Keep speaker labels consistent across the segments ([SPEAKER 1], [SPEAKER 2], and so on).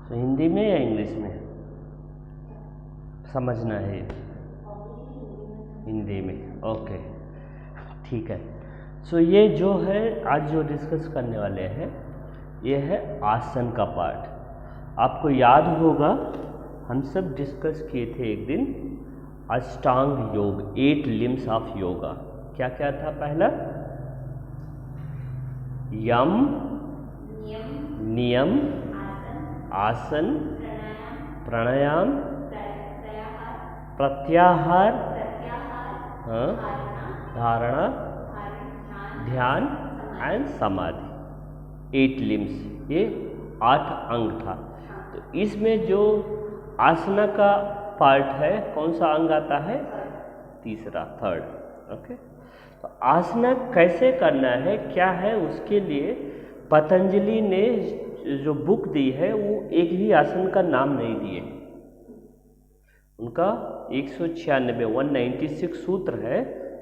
[SPEAKER 1] तो हिंदी में या इंग्लिश में समझना है? हिंदी में, ओके ठीक है। सो ये जो है आज जो डिस्कस करने वाले हैं ये है आसन का पार्ट। आपको याद होगा हम सब डिस्कस किए थे एक दिन अष्टांग योग, 8 लिम्स ऑफ योगा। क्या क्या था? पहला यम, नियम, आसन, प्राणायाम, प्रत्याहार, धारणा, ध्यान एंड समाधि। 8 लिम्स, ये 8 अंग था। तो इसमें जो आसना का पार्ट है कौन सा अंग आता है? तीसरा, थर्ड। ओके, तो आसना कैसे करना है, क्या है, उसके लिए पतंजलि ने जो बुक दी है वो एक भी आसन का नाम नहीं दिए। उनका 196 सूत्र है,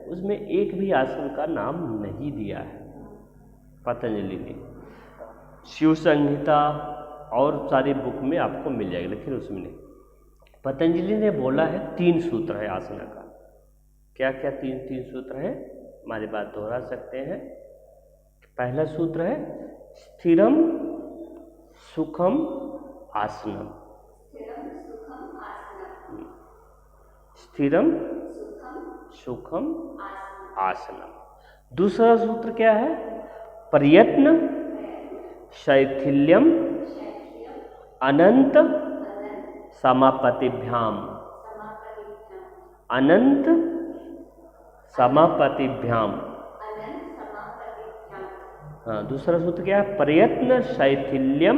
[SPEAKER 1] उसमें एक भी आसन का नाम नहीं दिया है पतंजलि ने। शिव संहिता और सारी बुक में आपको मिल जाएगी, लेकिन उसमें नहीं। पतंजलि ने बोला है 3 सूत्र है आसना का। क्या क्या 3 सूत्र है? हमारी बात दोहरा सकते हैं। पहला सूत्र है स्थिरम सुखम आसनम। स्थिरम सुखम आसनम। दूसरा सूत्र क्या है? प्रयत्न शैथिल्यम अनंत समापतिभ्याम। अनंत समापतिभ्याम। हाँ, दूसरा सूत्र क्या है? प्रयत्न शैथिल्यम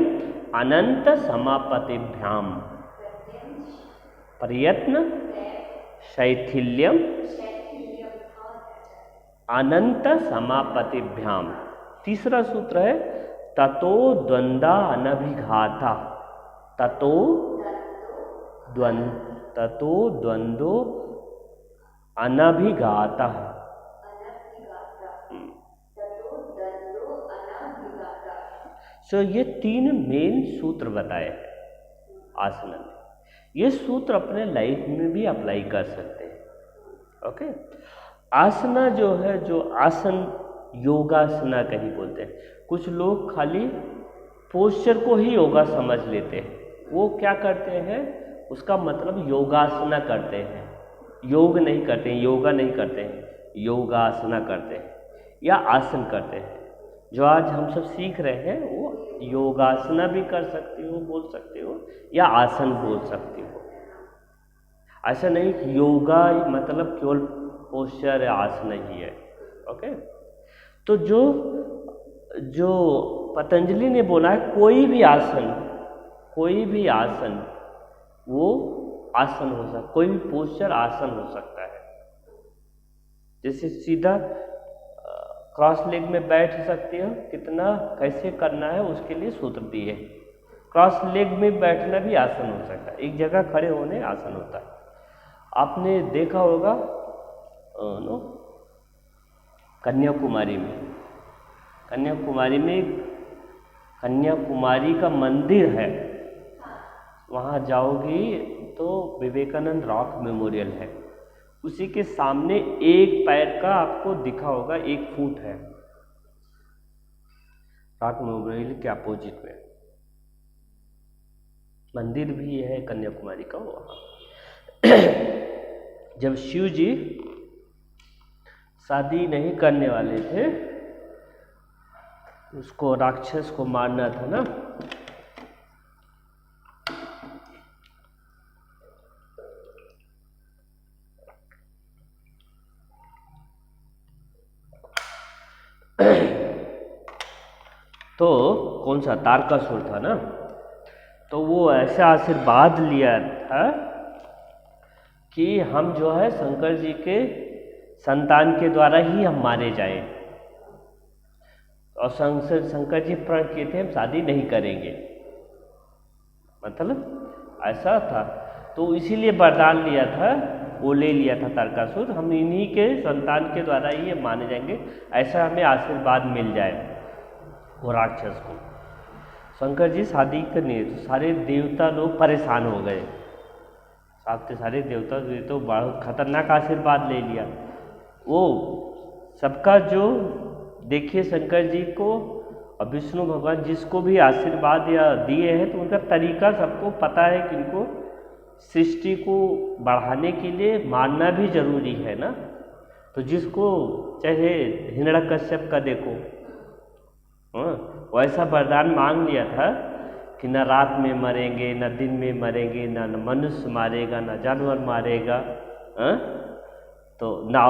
[SPEAKER 1] अनंत समापतिभ्याम। प्रयत्न शैथिल्यम अनंत समापतिभ्याम। तीसरा सूत्र है ततो द्वंद्वा अनभिघाता। ततो द्वंद्वो अनभिघाता। सो ये 3 मेन सूत्र बताए हैं आसना में। ये सूत्र अपने लाइफ में भी अप्लाई कर सकते हैं। ओके, आसना जो है, जो आसन योगासना कहीं बोलते हैं। कुछ लोग खाली पोस्चर को ही योगा समझ लेते हैं। वो क्या करते हैं, उसका मतलब योगासना करते हैं। योग नहीं करते हैं, योगा नहीं करते हैं, योगासना करते हैं या आसन करते हैं। जो आज हम सब सीख रहे हैं वो योगासना भी कर सकते हो, बोल सकते हो, या आसन बोल सकते हो। ऐसा नहीं कि योगा मतलब केवल पोस्चर या आसन ही है। ओके, तो जो पतंजलि ने बोला है कोई भी आसन वो आसन हो सकता है, कोई भी पोस्चर आसन हो सकता है। जैसे सीधा क्रॉस लेग में बैठ सकते हो, कितना कैसे करना है उसके लिए सूत्र दिए। क्रॉस लेग में बैठना भी आसन हो सकता है, एक जगह खड़े होने आसन होता है। आपने देखा होगा कन्याकुमारी में कन्याकुमारी का मंदिर है। वहाँ जाओगी तो विवेकानंद रॉक मेमोरियल है, उसी के सामने एक पैर का आपको दिखा होगा 1 फुट है, रॉक मेमोरियल के अपोजिट में मंदिर भी है कन्याकुमारी का। वहाँ जब शिव जी शादी नहीं करने वाले थे, उसको राक्षस को मारना था ना, तो कौन सा तारकासुर था ना, तो वो ऐसा आशीर्वाद लिया था कि हम जो है शंकर जी के संतान के द्वारा ही हम मारे जाए। और शंकर जी प्रण किए थे हम शादी नहीं करेंगे, मतलब ऐसा था। तो इसीलिए वरदान लिया था, वो ले लिया था तारकासुर, हम इन्हीं के संतान के द्वारा ही हम माने जाएंगे, ऐसा हमें आशीर्वाद मिल जाए वो राक्षस को। शंकर जी शादी करनी है तो सारे देवता लोग परेशान हो गए। सारे देवता तो बहुत खतरनाक आशीर्वाद ले लिया। वो सबका जो देखिए शंकर जी को और विष्णु भगवान जिसको भी आशीर्वाद या दिए हैं तो उनका तरीका सबको पता है कि इनको सृष्टि को बढ़ाने के लिए मानना भी जरूरी है ना। तो जिसको चाहे हिरण्यकश्यप का देखो, वैसा वरदान मांग लिया था कि न रात में मरेंगे, न दिन में मरेंगे, न मनुष्य मारेगा, न जानवर मारेगा, तो ना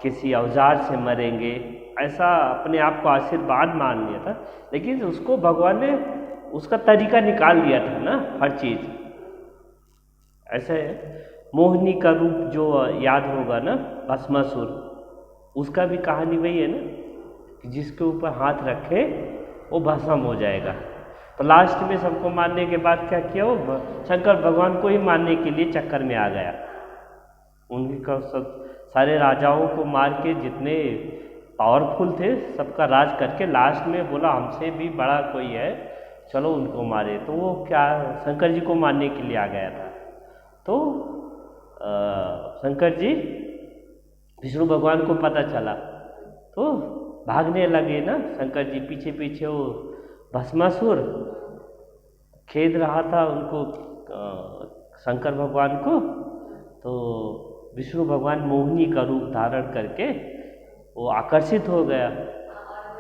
[SPEAKER 1] किसी औजार से मरेंगे, ऐसा अपने आप को आशीर्वाद मान लिया था। लेकिन उसको भगवान ने उसका तरीका निकाल दिया था ना हर चीज़। ऐसा है मोहिनी का रूप जो याद होगा ना, भस्मासुर, उसका भी कहानी वही है ना कि जिसके ऊपर हाथ रखे वो भस्म हो जाएगा। तो लास्ट में सबको मारने के बाद क्या किया, वो शंकर भगवान को ही मारने के लिए चक्कर में आ गया। उनका सब सारे राजाओं को मार के जितने पावरफुल थे सबका राज करके लास्ट में बोला हमसे भी बड़ा कोई है, चलो उनको मारे। तो वो क्या शंकर जी को मारने के लिए आ गया था। तो शंकर जी विष्णु भगवान को पता चला तो भागने लगे ना शंकर जी पीछे पीछे। वो भस्मासुर खेद रहा था उनको शंकर भगवान को। तो विष्णु भगवान मोहिनी का रूप धारण करके वो आकर्षित हो गया।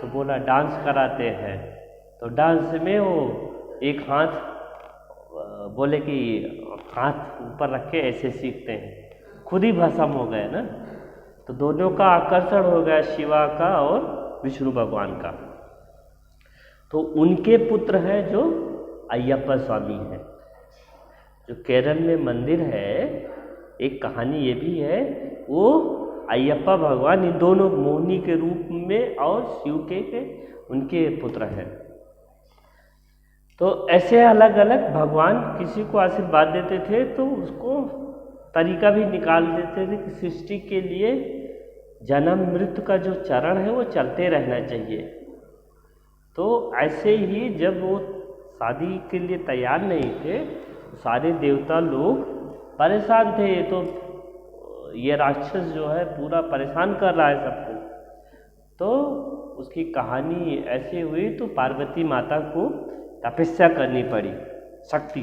[SPEAKER 1] तो बोला डांस कराते हैं। तो डांस में वो एक हाथ बोले कि हाथ ऊपर रख के ऐसे सीखते हैं, खुद ही भस्म हो गए ना। तो दोनों का आकर्षण हो गया, शिवा का और विष्णु भगवान का। तो उनके पुत्र हैं जो अय्यप्पा स्वामी है, जो केरल में मंदिर है। एक कहानी ये भी है, वो अय्यप्पा भगवान इन दोनों मोहिनी के रूप में और शिव के उनके पुत्र हैं। तो ऐसे अलग अलग भगवान किसी को आशीर्वाद देते थे तो उसको तरीका भी निकाल देते थे कि सृष्टि के लिए जन्म मृत्यु का जो चरण है वो चलते रहना चाहिए। तो ऐसे ही जब वो शादी के लिए तैयार नहीं थे तो सारे देवता लोग परेशान थे। तो ये राक्षस जो है पूरा परेशान कर रहा है सबको। तो उसकी कहानी ऐसे हुई तो पार्वती माता को तपस्या करनी पड़ी। शक्ति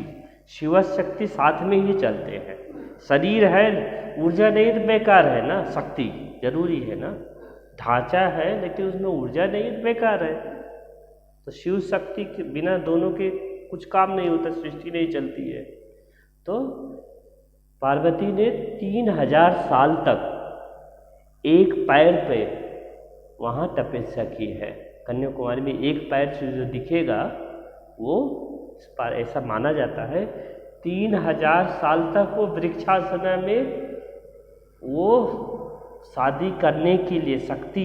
[SPEAKER 1] शिव शक्ति साथ में ही चलते हैं। शरीर है, ऊर्जा नहीं तो बेकार है ना, शक्ति जरूरी है ना। ढांचा है लेकिन उसमें ऊर्जा नहीं तो बेकार है। तो शिव शक्ति के बिना दोनों के कुछ काम नहीं होता, सृष्टि नहीं चलती है। तो पार्वती ने 3000 साल तक एक पैर पे वहाँ तपस्या की है। कन्याकुमारी में एक पैर से जो दिखेगा वो ऐसा माना जाता है 3000 साल तक वो वृक्षासन में वो शादी करने के लिए शक्ति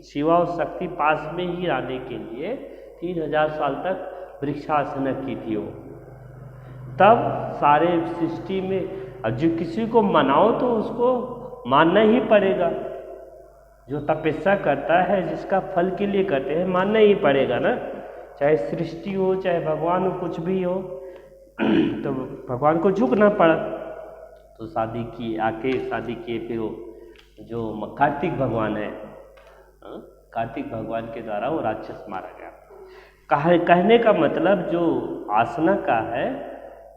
[SPEAKER 1] शिवा और शक्ति पास में ही आने के लिए 3000 साल तक वृक्षासन की थी वो। तब सारे सृष्टि में अब जो किसी को मनाओ तो उसको मानना ही पड़ेगा। जो तपस्या करता है जिसका फल के लिए करते हैं मानना ही पड़ेगा ना। चाहे सृष्टि हो चाहे भगवान हो कुछ भी हो तो भगवान को झुकना पड़ा। तो शादी किए फिर वो जो कार्तिक भगवान है, कार्तिक भगवान के द्वारा वो राक्षस मारा गया। कहने का मतलब जो आसना का है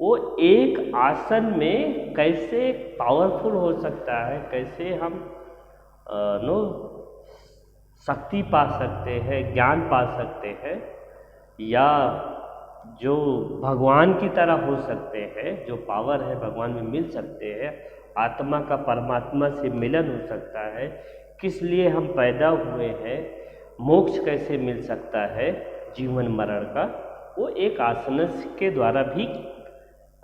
[SPEAKER 1] वो एक आसन में कैसे पावरफुल हो सकता है, कैसे हम शक्ति पा सकते हैं, ज्ञान पा सकते हैं, या जो भगवान की तरह हो सकते हैं, जो पावर है भगवान में मिल सकते हैं, आत्मा का परमात्मा से मिलन हो सकता है, किस लिए हम पैदा हुए हैं, मोक्ष कैसे मिल सकता है जीवन मरण का, वो एक आसन के द्वारा भी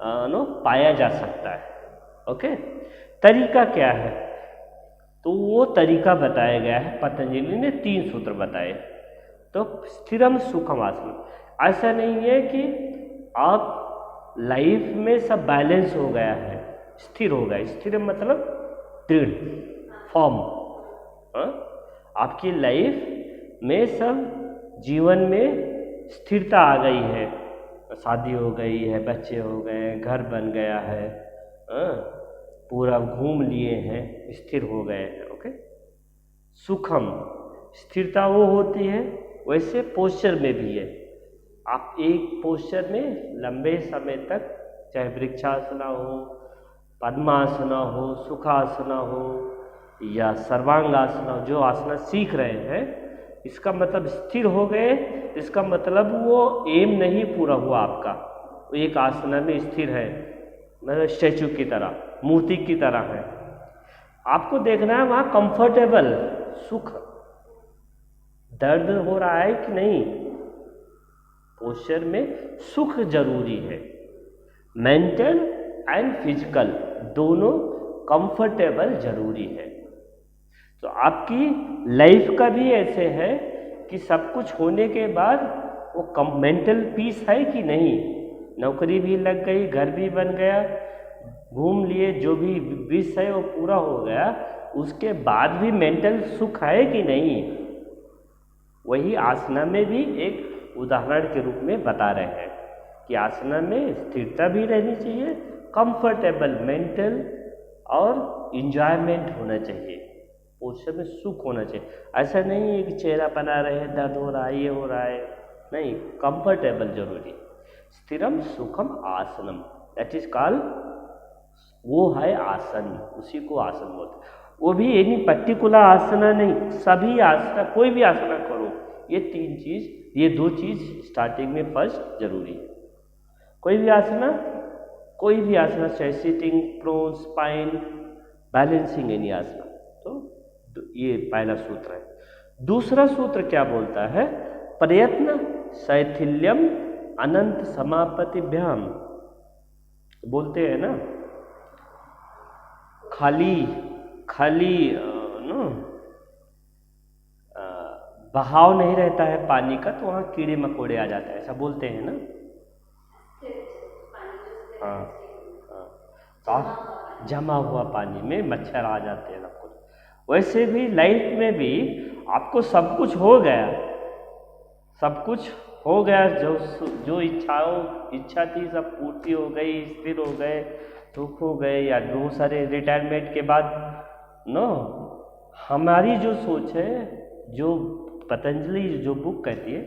[SPEAKER 1] पाया जा सकता है। ओके, तरीका क्या है? तो वो तरीका बताया गया है, पतंजलि ने 3 सूत्र बताए। तो स्थिरम सुखम आसन, ऐसा नहीं है कि आप लाइफ में सब बैलेंस हो गया है, स्थिर हो गया। स्थिर मतलब दृढ़, फॉर्म। आपकी लाइफ में सब जीवन में स्थिरता आ गई है, शादी हो गई है, बच्चे हो गए हैं, घर बन गया है, पूरा घूम लिए हैं, स्थिर हो गए हैं। ओके, सुखम, स्थिरता वो होती है। वैसे पोस्चर में भी है, आप एक पोस्चर में लंबे समय तक, चाहे वृक्षासना हो, पद्मासना हो, सुखासना हो या सर्वांगासना हो, जो आसना सीख रहे हैं, इसका मतलब स्थिर हो गए, इसका मतलब वो एम नहीं पूरा हुआ आपका, वो एक आसना में स्थिर है, मतलब स्टैचू की तरह, मूर्ति की तरह है। आपको देखना है वहाँ कंफर्टेबल, सुख, दर्द हो रहा है कि नहीं। पोस्चर में सुख जरूरी है, मेंटल एंड फिजिकल दोनों कंफर्टेबल जरूरी है। तो आपकी लाइफ का भी ऐसे है कि सब कुछ होने के बाद वो मेंटल पीस है कि नहीं, नौकरी भी लग गई, घर भी बन गया, घूम लिए, जो भी विश है वो पूरा हो गया, उसके बाद भी मेंटल सुख है कि नहीं। वही आसना में भी एक उदाहरण के रूप में बता रहे हैं कि आसना में स्थिरता भी रहनी चाहिए, कंफर्टेबल मेंटल और इंजॉयमेंट होना चाहिए, पोस्चर में सुख होना चाहिए। ऐसा नहीं है कि चेहरा बना रहे, दर्द हो रहा है, ये हो रहा है, नहीं, कंफर्टेबल जरूरी। स्थिरम सुखम आसनम, दैट इज कॉल्ड, वो है आसन, उसी को आसन बोलते। वो भी एनी पर्टिकुलर आसना नहीं, सभी आसना, कोई भी आसना करो, ये तीन चीज, ये दो चीज स्टार्टिंग में फर्स्ट जरूरी है। कोई भी आसना, चाहे sitting, prone, spine, balancing, any asana. तो ये पहला सूत्र है। दूसरा सूत्र क्या बोलता है, प्रयत्न शैथिल्यम अनंत समापतिभ्याम, बोलते हैं ना, खाली बहाव नहीं रहता है पानी का, तो वहाँ कीड़े मकोड़े आ जाते हैं, ऐसा बोलते हैं ना। हाँ, तो जमा हुआ पानी में मच्छर आ जाते हैं, आपको। वैसे भी लाइफ में भी आपको सब कुछ हो गया, जो इच्छा थी सब पूर्ति हो गई, स्थिर हो गए, दुख हो गए, या बहुत सारे रिटायरमेंट के बाद हमारी जो सोच है, जो पतंजलि जो बुक कहती है,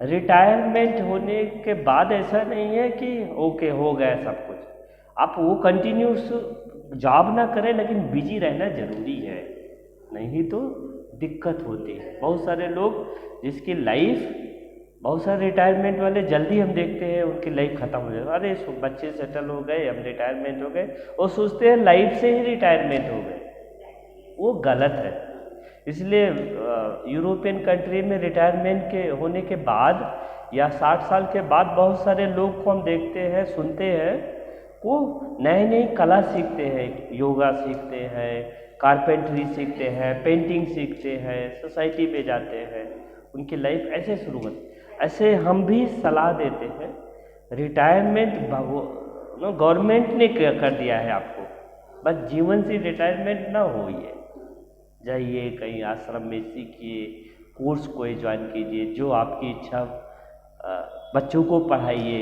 [SPEAKER 1] रिटायरमेंट होने के बाद ऐसा नहीं है कि ओके हो गया सब कुछ, आप वो कंटिन्यूस जॉब ना करें, लेकिन बिजी रहना जरूरी है, नहीं तो दिक्कत होती है। बहुत सारे लोग जिसकी लाइफ, बहुत सारे रिटायरमेंट वाले जल्दी हम देखते हैं उनकी लाइफ खत्म हो जाए, अरे बच्चे सेटल हो गए, हम रिटायरमेंट हो गए, और सोचते हैं लाइफ से ही रिटायरमेंट हो गए, वो गलत है। इसलिए यूरोपियन कंट्री में रिटायरमेंट के होने के बाद या 60 साल के बाद बहुत सारे लोग को हम देखते हैं, सुनते हैं, वो नई नई कला सीखते हैं, योगा सीखते हैं, कारपेंटरी सीखते हैं, पेंटिंग सीखते हैं, सोसाइटी में जाते हैं, उनकी लाइफ ऐसे शुरू होती। ऐसे हम भी सलाह देते हैं, रिटायरमेंट गवर्नमेंट ने कर दिया है आपको, बस जीवन से रिटायरमेंट ना होइए, जाइए कहीं आश्रम में सीखिए, कोर्स कोई ज्वाइन कीजिए, जो आपकी इच्छा, बच्चों को पढ़ाइए,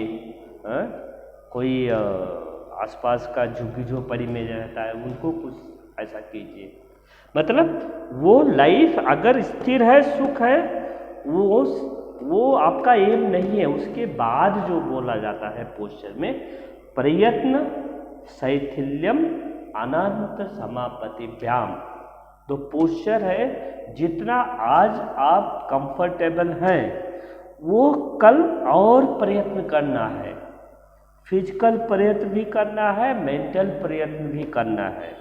[SPEAKER 1] कोई आसपास का झुग्गी झोपड़ी में रहता है उनको कुछ ऐसा कीजिए। मतलब वो लाइफ अगर स्थिर है, सुख है, वो आपका एम नहीं है। उसके बाद जो बोला जाता है पोस्चर में, प्रयत्न शैथिल्यम अनंत समापतिभ्याम, तो पोस्चर है, जितना आज आप कंफर्टेबल हैं वो कल और प्रयत्न करना है, फिजिकल प्रयत्न भी करना है, मेंटल प्रयत्न भी करना है।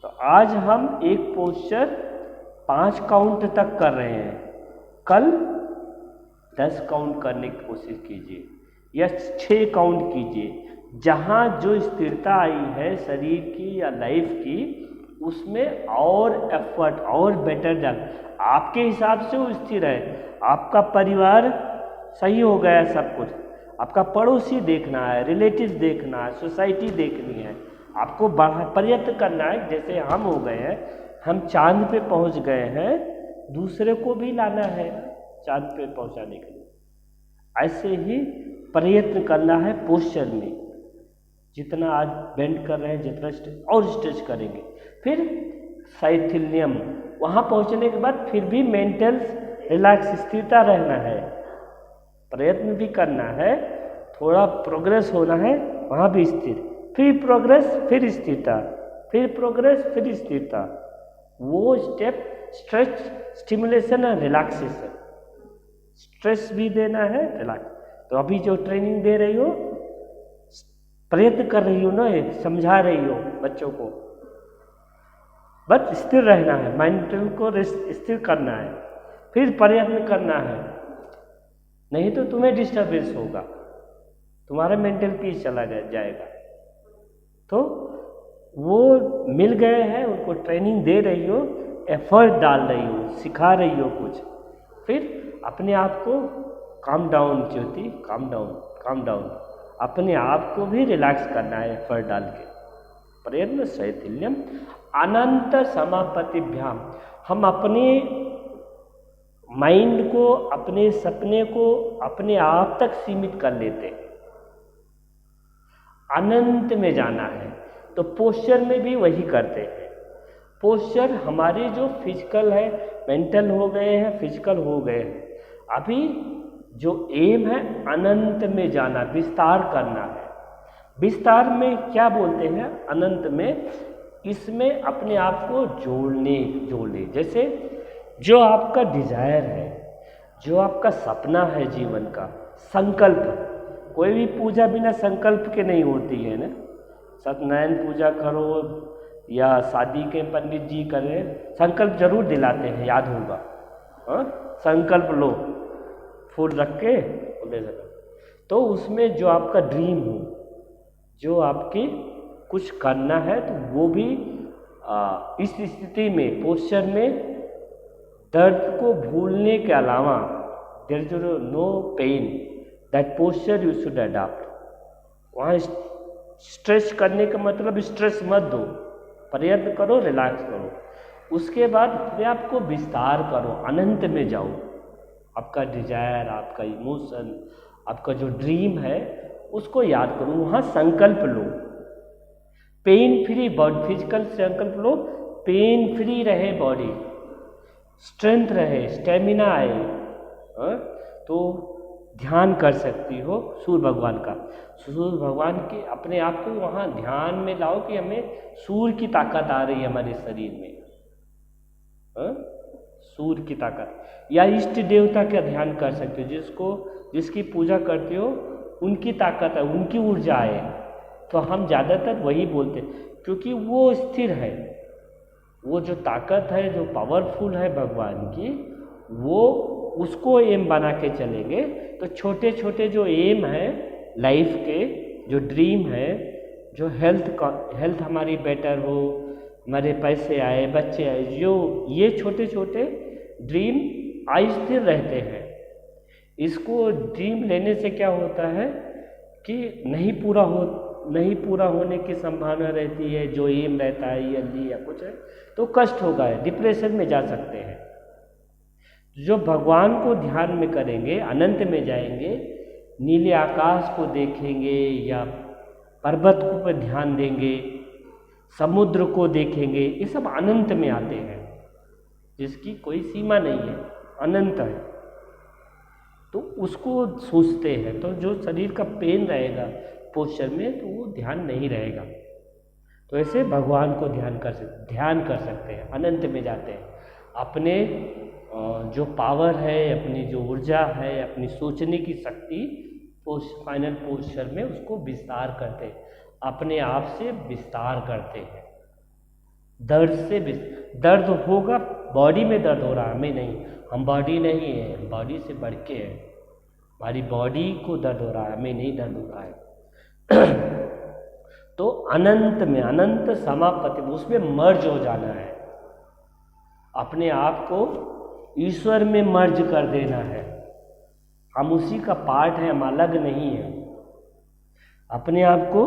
[SPEAKER 1] तो आज हम एक पोस्चर 5 काउंट तक कर रहे हैं, कल 10 काउंट करने की कोशिश कीजिए या 6 काउंट कीजिए। जहाँ जो स्थिरता आई है शरीर की या लाइफ की, उसमें और एफर्ट और बेटर डाल, आपके हिसाब से वो स्थिर है, आपका परिवार सही हो गया, सब कुछ, आपका पड़ोसी देखना है, रिलेटिव्स देखना है, सोसाइटी देखनी है, आपको प्रयत्न करना है। जैसे हम हो गए हैं, हम चांद पे पहुंच गए हैं, दूसरे को भी लाना है चांद पे पहुंचाने के लिए। ऐसे ही प्रयत्न करना है पोस्चर में, जितना आज बेंड कर रहे हैं जितना और स्ट्रेच करेंगे। फिर साइथिलियम, वहाँ पहुँचने के बाद फिर भी मेंटल रिलैक्स स्थिरता रहना है, प्रयत्न भी करना है, थोड़ा प्रोग्रेस होना है, वहाँ भी स्थिर, फिर प्रोग्रेस फिर स्थिरता, फिर प्रोग्रेस फिर स्थिरता। वो स्टेप स्ट्रेच, स्टिमुलेशन और रिलैक्सेशन, स्ट्रेस भी देना है, रिलैक्स। तो अभी जो ट्रेनिंग दे रही हो, प्रयत्न कर रही हो ना, समझा रही हो बच्चों को, बस स्थिर रहना है, माइंड को स्थिर करना है, फिर प्रयत्न करना है, नहीं तो तुम्हें डिस्टर्बेंस होगा, तुम्हारा मेंटल पीस चला जाएगा। तो वो मिल गए हैं, उनको ट्रेनिंग दे रही हो, एफर्ट डाल रही हो, सिखा रही हो कुछ, फिर अपने आप को काम डाउन, ज्योति काम डाउन, काम डाउन, अपने आप को भी रिलैक्स करना है एफर्ट डाल के। प्रयत्न शैथिल्यम अनंत समापतिभ्याम, हम अपने माइंड को, अपने सपने को अपने आप तक सीमित कर लेते हैं, अनंत में जाना है। तो पोस्चर में भी वही करते हैं। पोस्चर हमारे जो फिजिकल है, मेंटल हो गए हैं, फिजिकल हो गए हैं, अभी जो एम है अनंत में जाना, विस्तार करना है। विस्तार में क्या बोलते हैं? अनंत में, इसमें अपने आप को जोड़ने, जैसे जो आपका डिजायर है, जो आपका सपना है जीवन का, संकल्प, कोई भी पूजा बिना संकल्प के नहीं होती है ना। सत्यनारायण पूजा करो या शादी के पंडित जी करें, संकल्प जरूर दिलाते हैं, याद होगा, हाँ, संकल्प लो, फूल रख के ले सकते। तो उसमें जो आपका ड्रीम हो, जो आपकी कुछ करना है, तो वो भी इस स्थिति में, पोस्चर में दर्द को भूलने के अलावा, there is no pain, that posture you should adopt. वहाँ स्ट्रेच करने का मतलब स्ट्रेस मत दो, प्रयत्न करो, रिलैक्स करो। उसके बाद अपने आप को विस्तार करो, अनंत में जाओ। आपका डिजायर, आपका इमोशन, आपका जो ड्रीम है, उसको याद करो, वहाँ संकल्प लो। पेन फ्री बॉडी, फिजिकल संकल्प लो, पेन फ्री रहे बॉडी, स्ट्रेंथ रहे, स्टेमिना आए। तो ध्यान कर सकती हो सूर्य भगवान का, सूर्य भगवान के, अपने आप को वहाँ ध्यान में लाओ कि हमें सूर्य की ताकत आ रही है हमारे शरीर में, सूर्य की ताकत। या इष्ट देवता का ध्यान कर सकते हो, जिसकी पूजा करते हो, उनकी ताकत है, उनकी ऊर्जा है। तो हम ज़्यादातर वही बोलते हैं, क्योंकि वो स्थिर है, वो जो ताकत है, जो पावरफुल है भगवान की, वो उसको एम बना के चलेंगे। तो छोटे छोटे जो एम है लाइफ के, जो ड्रीम है, जो हेल्थ हमारी बेटर हो, हमारे पैसे आए, बच्चे आए, जो ये छोटे छोटे ड्रीम अस्थिर रहते हैं। इसको ड्रीम लेने से क्या होता है कि नहीं पूरा होने की संभावना रहती है, जो एम रहता है ईयरली या कुछ है, तो कष्ट होगा, डिप्रेशन में जा सकते हैं। जो भगवान को ध्यान में करेंगे, अनंत में जाएंगे, नीले आकाश को देखेंगे या पर्वत को पर ध्यान देंगे, समुद्र को देखेंगे, ये सब अनंत में आते हैं, जिसकी कोई सीमा नहीं है, अनंत है। तो उसको सोचते हैं, तो जो शरीर का पेन रहेगा पोस्चर में, तो वो ध्यान नहीं रहेगा। तो ऐसे भगवान को ध्यान कर सकते हैं, अनंत में जाते हैं। अपने जो पावर है, अपनी जो ऊर्जा है, अपनी सोचने की शक्ति फाइनल पोस्चर में उसको विस्तार करते हैं, अपने आप से विस्तार करते हैं। दर्द होगा, बॉडी में दर्द हो रहा है, हमें नहीं, हम बॉडी नहीं है, बॉडी से बढ़ के है, हमारी बॉडी को दर्द हो रहा है, हमें नहीं दर्द हो रहा है। तो अनंत में, अनंत समापति, उसमें मर्ज हो जाना है, अपने आप को ईश्वर में मर्ज कर देना है। हम उसी का पार्ट हैं, हम अलग नहीं हैं। अपने आप को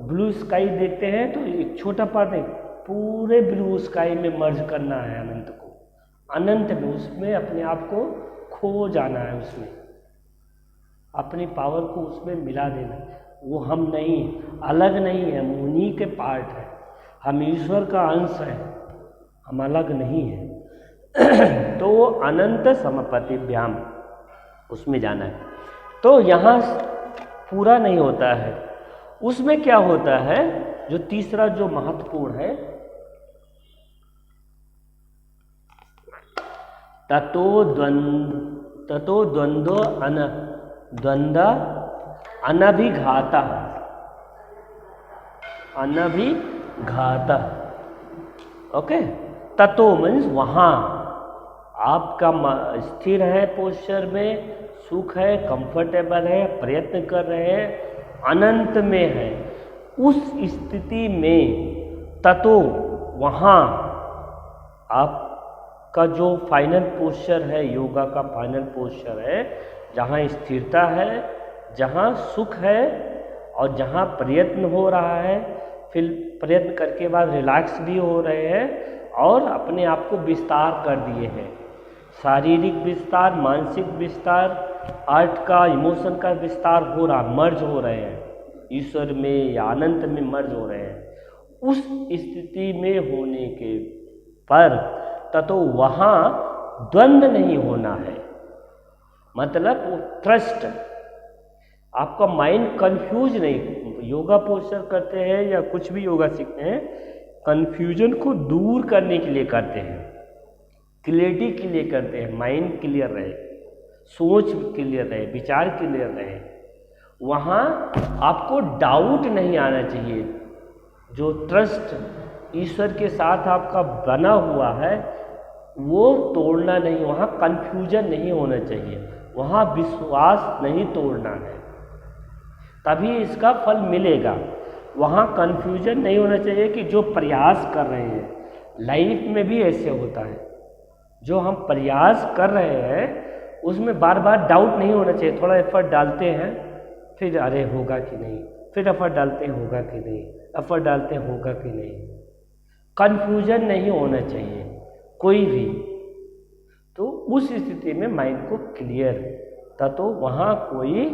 [SPEAKER 1] ब्लू स्काई देखते हैं तो एक छोटा पार्ट है, पूरे ब्लू स्काई में मर्ज करना है अनंत को, अनंत में, उसमें अपने आप को खो जाना है उसमें। अपनी पावर को उसमें मिला देना। वो हम नहीं, अलग नहीं है, हम उन्हीं के पार्ट है, हम ईश्वर का अंश है, हम अलग नहीं है। तो वो अनंत समपतिभ्याम उसमें जाना है। तो यहाँ पूरा नहीं होता है, उसमें क्या होता है, जो तीसरा जो महत्वपूर्ण है, ततो द्वंद्व अनभिघाता। ओके, ततो मीन्स वहाँ आपका स्थिर है, पोस्चर में सुख है, कंफर्टेबल है, प्रयत्न कर रहे हैं, अनंत में है, उस स्थिति में ततो वहाँ आपका जो फाइनल पोस्चर है, योगा का फाइनल पोस्चर है, जहाँ स्थिरता है, जहाँ सुख है और जहाँ प्रयत्न हो रहा है, फिर प्रयत्न करके बाद रिलैक्स भी हो रहे हैं और अपने आप को विस्तार कर दिए हैं, शारीरिक विस्तार, मानसिक विस्तार, आर्ट का, इमोशन का विस्तार हो रहा, मर्ज हो रहे हैं, ईश्वर में या अनंत में मर्ज हो रहे हैं। उस स्थिति में होने के पर ततो वहाँ द्वंद्व नहीं होना है, मतलब वो ट्रस्ट, आपका माइंड कंफ्यूज नहीं। योगा पोस्चर करते हैं या कुछ भी योगा सीखते हैं, कंफ्यूजन को दूर करने के लिए करते हैं, क्लियरिटी के लिए करते हैं, माइंड क्लियर रहे, सोच क्लियर रहे, विचार क्लियर रहे। वहाँ आपको डाउट नहीं आना चाहिए। जो ट्रस्ट ईश्वर के साथ आपका बना हुआ है वो तोड़ना नहीं, वहाँ कंफ्यूजन नहीं होना चाहिए, वहाँ विश्वास नहीं तोड़ना है, तभी इसका फल मिलेगा। वहाँ कंफ्यूजन नहीं होना चाहिए कि जो प्रयास कर रहे हैं, लाइफ में भी ऐसे होता है, जो हम प्रयास कर रहे हैं उसमें बार बार डाउट नहीं होना चाहिए। थोड़ा एफर्ट डालते हैं, फिर अरे होगा कि नहीं, फिर एफर्ट डालते हैं होगा कि नहीं, एफर्ट डालते हैं होगा कि नहीं, कंफ्यूजन नहीं होना चाहिए कोई भी। तो उस स्थिति में माइंड को क्लियर, तो वहाँ कोई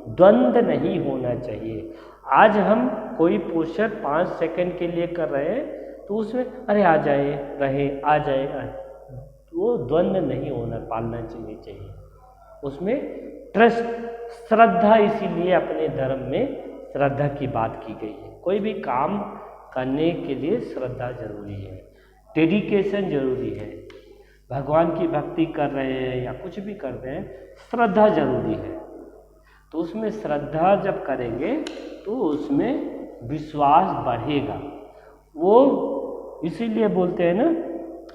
[SPEAKER 1] द्वंद्व नहीं होना चाहिए। आज हम कोई पोस्चर 5 सेकंड के लिए कर रहे हैं तो उसमें अरे आ जाए रहे, आ जाए, वो द्वंद्व नहीं होना, पालना चाहिए। उसमें ट्रस्ट, श्रद्धा, इसीलिए अपने धर्म में श्रद्धा की बात की गई है। कोई भी काम करने के लिए श्रद्धा जरूरी है, डेडिकेशन जरूरी है। भगवान की भक्ति कर रहे हैं या कुछ भी कर रहे हैं, श्रद्धा जरूरी है। तो उसमें श्रद्धा जब करेंगे तो उसमें विश्वास बढ़ेगा। वो इसीलिए बोलते हैं ना